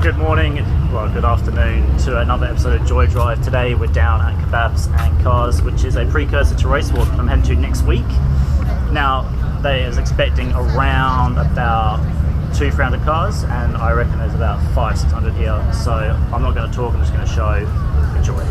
Good morning, well good afternoon to another episode of Joy Drive. Today we're down at Kebabs and Cars, which is a precursor to Racewars I'm heading to next week. Now they is expecting around about 200-300 cars, and I reckon there's about 500-600 here, so I'm not going to talk, I'm just going to show. Enjoy.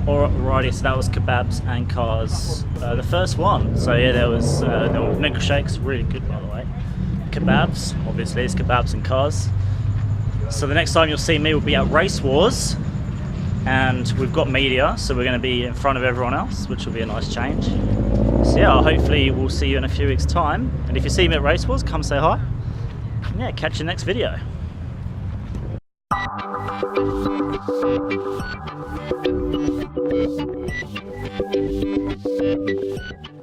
Alrighty, so that was Kebabs and Cars, the first one. So yeah, there was milkshakes, really good by the way. Kebabs, obviously, it's Kebabs and Cars. So the next time you'll see me will be at Racewars, and we've got media, so we're going to be in front of everyone else, which will be a nice change. So yeah, hopefully we'll see you in a few weeks' time. And if you see me at Racewars, come say hi. And yeah, catch you next video. Thank you.